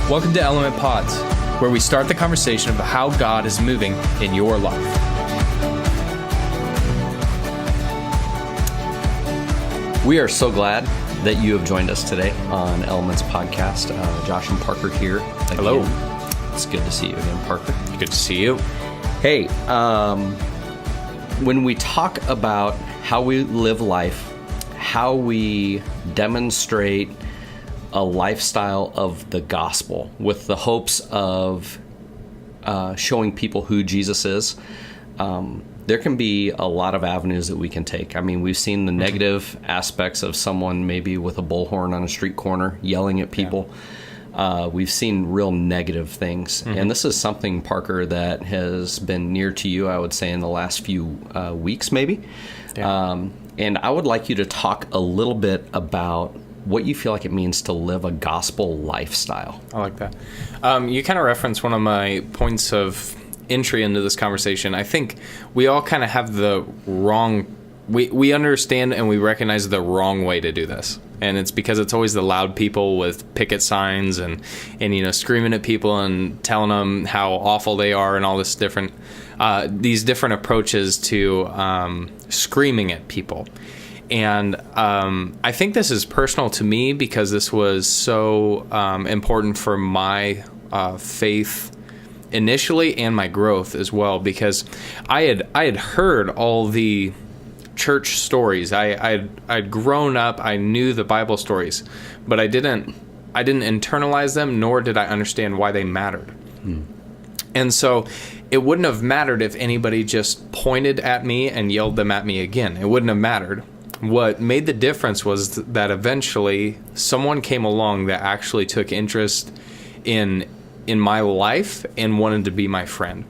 Welcome to Element Pods, where we start the conversation about how God is moving in your life. We are so glad that you have joined us today on Elements Podcast. Josh and Parker here again. Hello. It's good to see you again, Parker. Good to see you. Hey, when we talk about how we live life, how we demonstrate a lifestyle of the gospel with the hopes of showing people who Jesus is, there can be a lot of avenues that we can take. I mean, we've seen the negative aspects of someone maybe with a bullhorn on a street corner yelling at people. Yeah. We've seen real negative things. Mm-hmm. And this is something, Parker, that has been near to you, I would say, in the last few weeks maybe. Yeah. And I would like you to talk a little bit about what you feel like it means to live a gospel lifestyle. I like that. You kind of referenced one of my points of entry into this conversation. I think we all kind of have the wrong, we understand and we recognize the wrong way to do this. And it's because it's always the loud people with picket signs and you know, screaming at people and telling them how awful they are and all this different, these different approaches to screaming at people. And I think this is personal to me because this was so important for my faith initially and my growth as well, because I had heard all the church stories. I'd grown up, I knew the Bible stories, but I didn't internalize them, nor did I understand why they mattered. And so it wouldn't have mattered if anybody just pointed at me and yelled them at me again. It wouldn't have mattered. What made the difference was that eventually someone came along that actually took interest in my life and wanted to be my friend.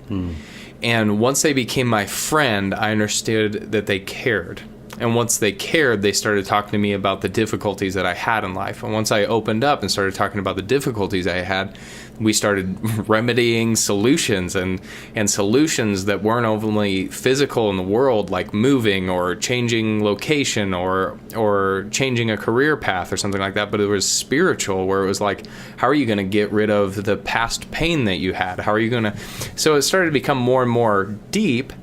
And once they became my friend, I understood that they cared. And once they cared, they started talking to me about the difficulties that I had in life. And once I opened up and started talking about the difficulties I had, we started remedying solutions and solutions that weren't only physical in the world, like moving or changing location or changing a career path or something like that, but it was spiritual, where it was like, how are you going to get rid of the past pain that you had? How are you going to... So it started to become more and more deep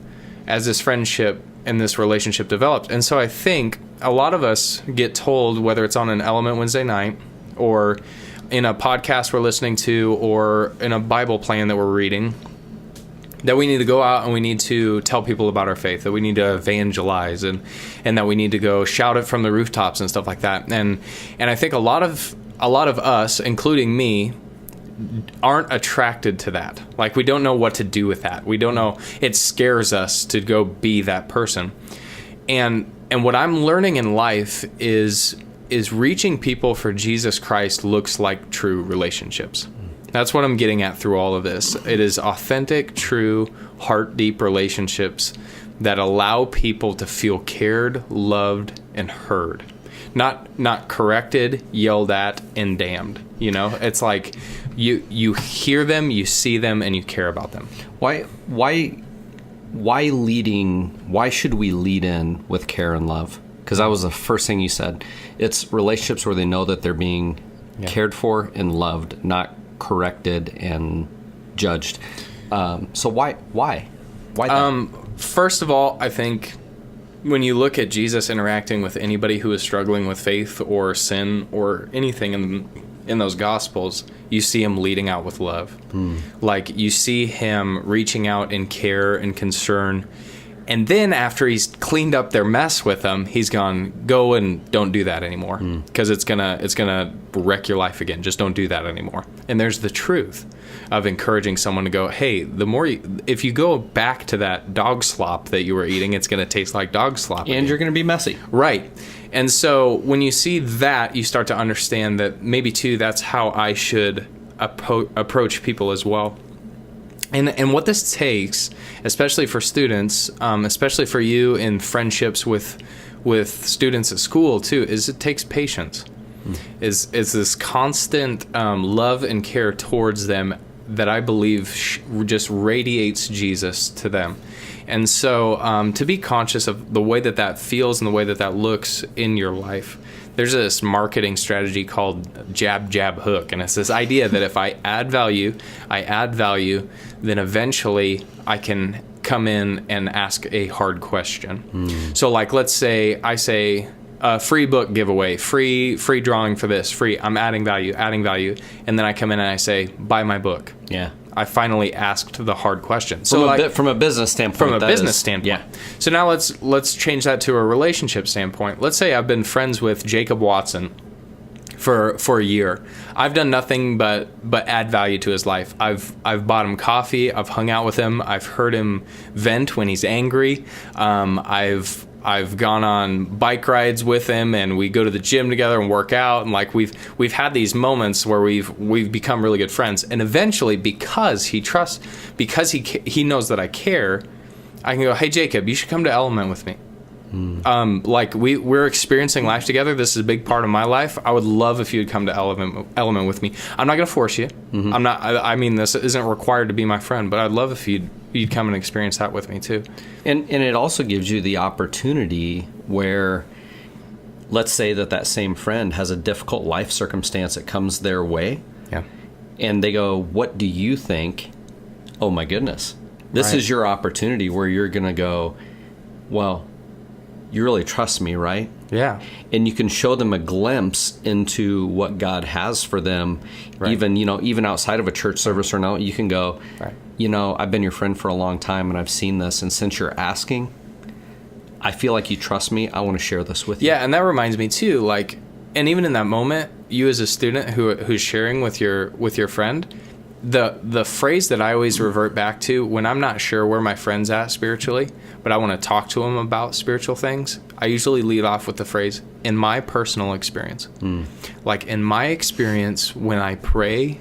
as this friendship and this relationship developed. And so I think a lot of us get told, whether it's on an Element Wednesday night or in a podcast we're listening to or in a Bible plan that we're reading, that we need to go out and we need to tell people about our faith, that we need to evangelize and that we need to go shout it from the rooftops and stuff like that. And I think a lot of us, including me, aren't attracted to that. Like, we don't know what to do with that. We don't know. It scares us to go be that person. And what I'm learning in life is reaching people for Jesus Christ looks like true relationships. That's what I'm getting at through all of this. It is authentic, true, heart-deep relationships that allow people to feel cared, loved, and heard. Not corrected, yelled at, and damned. You know, it's like you hear them, you see them, and you care about them. Why should we lead in with care and love? Because that was the first thing you said. It's relationships where they know that they're being cared for and loved, not corrected and judged. So why that? First of all, I think when you look at Jesus interacting with anybody who is struggling with faith or sin or anything in those Gospels, you see him leading out with love. Like, you see him reaching out in care and concern. And then after he's cleaned up their mess with them, he's gone, go and don't do that anymore, because it's gonna wreck your life again. Just don't do that anymore. And there's the truth of encouraging someone to go, hey, if you go back to that dog slop that you were eating, it's going to taste like dog slop and again. You're going to be messy. Right. And so when you see that, you start to understand that maybe too, that's how I should approach people as well. And what this takes, especially for students, especially for you in friendships with students at school too, is it takes patience. Is this constant love and care towards them that I believe just radiates Jesus to them. And so to be conscious of the way that feels and the way that looks in your life, there's this marketing strategy called jab, jab, hook. And it's this idea that if I add value, then eventually I can come in and ask a hard question. So like, let's say I say, free book giveaway, free drawing for this, free, I'm adding value. And then I come in and I say, buy my book. Yeah. I finally asked the hard question. So from a business standpoint. Yeah. So now let's change that to a relationship standpoint. Let's say I've been friends with Jacob Watson for a year. I've done nothing but add value to his life. I've bought him coffee. I've hung out with him. I've heard him vent when he's angry. I've gone on bike rides with him, and we go to the gym together and work out, and like we've had these moments where we've become really good friends. And eventually, because he knows that I care, I can go, hey Jacob, you should come to Element with me. Like we're experiencing life together. This is a big part of my life. I would love if you'd come to Element with me. I'm not going to force you. I'm not. I mean, this isn't required to be my friend, but I'd love if you'd come and experience that with me too. And it also gives you the opportunity where, let's say that same friend has a difficult life circumstance that comes their way. Yeah. And they go, what do you think? Oh my goodness. This is your opportunity where you're going to go, well, you really trust me, right? Yeah. And you can show them a glimpse into what God has for them. Right. Even outside of a church service or no, you can go, right. I've been your friend for a long time and I've seen this. And since you're asking, I feel like you trust me. I want to share this with you. Yeah. And that reminds me too, like, and even in that moment, you as a student who's sharing with your friend, the phrase that I always revert back to when I'm not sure where my friend's at spiritually, but I want to talk to him about spiritual things, I usually lead off with the phrase, in my personal experience. Like in my experience, when I pray,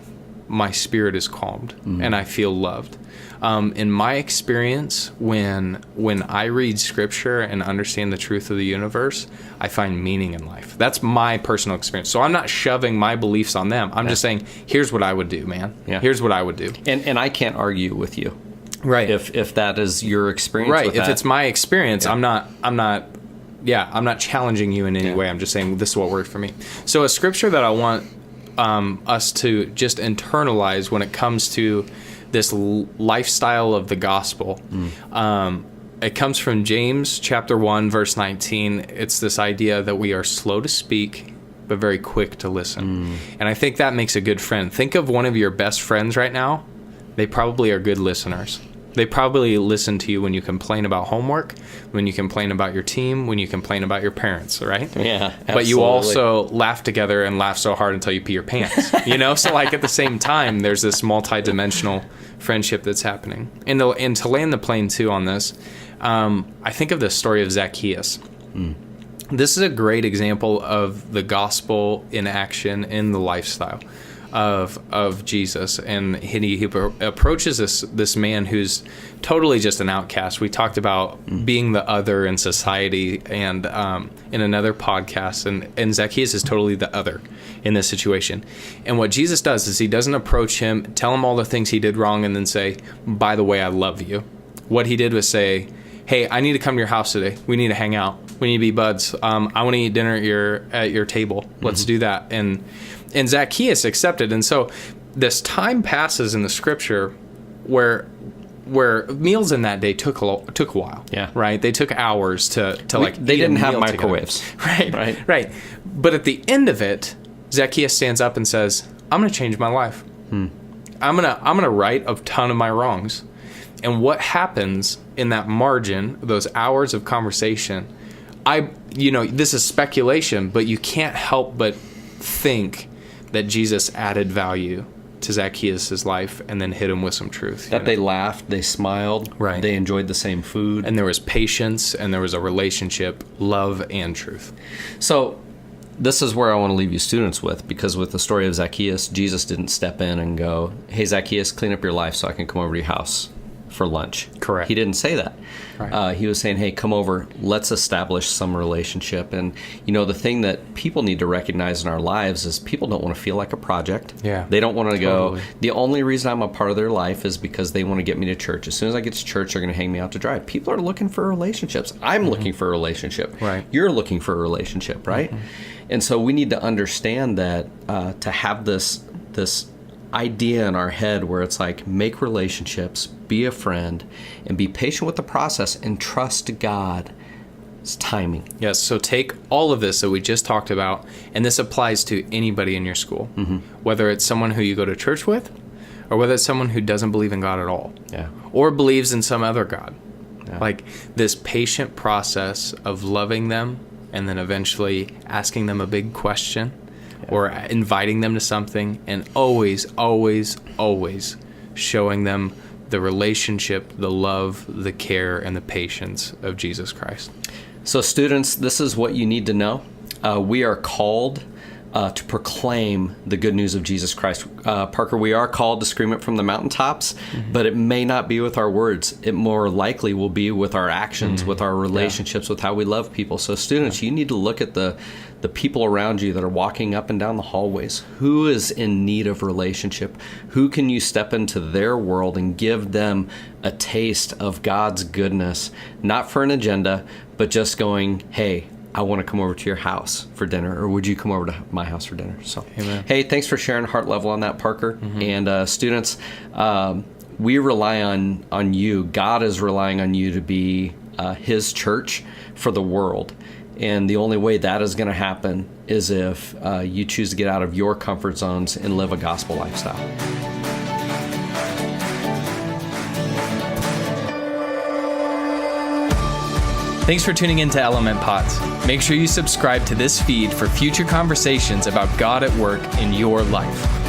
my spirit is calmed and I feel loved. In my experience, when I read scripture and understand the truth of the universe, I find meaning in life. That's my personal experience. So I'm not shoving my beliefs on them. I'm just saying, here's what I would do, man. Yeah. Here's what I would do. And I can't argue with you. Right. If that is your experience. Right. With if that. it's my experience, I'm not challenging you in any way. I'm just saying this is what worked for me. So a scripture that I want us to just internalize when it comes to this lifestyle of the gospel. It comes from James chapter 1, verse 19. It's this idea that we are slow to speak, but very quick to listen. And I think that makes a good friend. Think of one of your best friends right now. They probably are good listeners. They probably listen to you when you complain about homework, when you complain about your team, when you complain about your parents, right? Yeah, absolutely. But you also laugh together and laugh so hard until you pee your pants, So like at the same time, there's this multi-dimensional friendship that's happening. And to land the plane too on this, I think of the story of Zacchaeus. This is a great example of the gospel in action in the lifestyle of Jesus, and he approaches this man who's totally just an outcast. We talked about being the other in society, and in another podcast, and Zacchaeus is totally the other in this situation. And what Jesus does is he doesn't approach him, tell him all the things he did wrong, and then say, by the way, I love you. What he did was say, hey, I need to come to your house today. We need to hang out. We need to be buds. I want to eat dinner at your table. Let's do that. And Zacchaeus accepted. And so this time passes in the scripture where meals in that day took a while. Yeah. Right? They took hours to they didn't have microwaves. Right. But at the end of it, Zacchaeus stands up and says, I'm going to change my life. I'm going to right a ton of my wrongs. And what happens in that margin, those hours of conversation, this is speculation, but you can't help but think that Jesus added value to Zacchaeus' life and then hit him with some truth. That they laughed, they smiled, right. They enjoyed the same food. And there was patience, and there was a relationship, love, and truth. So this is where I want to leave you students with, because with the story of Zacchaeus, Jesus didn't step in and go, hey, Zacchaeus, clean up your life so I can come over to your house for lunch. Correct. He didn't say that. Right. He was saying, hey, come over, let's establish some relationship. And, the thing that people need to recognize in our lives is people don't want to feel like a project. Yeah. They don't want to Totally. go, the only reason I'm a part of their life is because they want to get me to church. As soon as I get to church, they're going to hang me out to dry. People are looking for relationships. I'm looking for a relationship. Right. You're looking for a relationship, right? And so we need to understand that to have this idea in our head where it's like, make relationships, be a friend, and be patient with the process and trust God. It's timing. Yes, so take all of this that we just talked about, and this applies to anybody in your school, whether it's someone who you go to church with, or whether it's someone who doesn't believe in God at all, Yeah. or believes in some other God. Yeah. Like this patient process of loving them and then eventually asking them a big question or inviting them to something, and always, always, always showing them the relationship, the love, the care, and the patience of Jesus Christ. So students, this is what you need to know. We are called to proclaim the good news of Jesus Christ. Parker, we are called to scream it from the mountaintops, but it may not be with our words. It more likely will be with our actions, with our relationships, with how we love people. So students, you need to look at the people around you that are walking up and down the hallways. Who is in need of relationship? Who can you step into their world and give them a taste of God's goodness? Not for an agenda, but just going, hey, I want to come over to your house for dinner, or would you come over to my house for dinner? So, Amen. Hey, thanks for sharing heart level on that, Parker. And students, we rely on you. God is relying on you to be his church for the world. And the only way that is going to happen is if you choose to get out of your comfort zones and live a gospel lifestyle. Thanks for tuning in to Element Pods. Make sure you subscribe to this feed for future conversations about God at work in your life.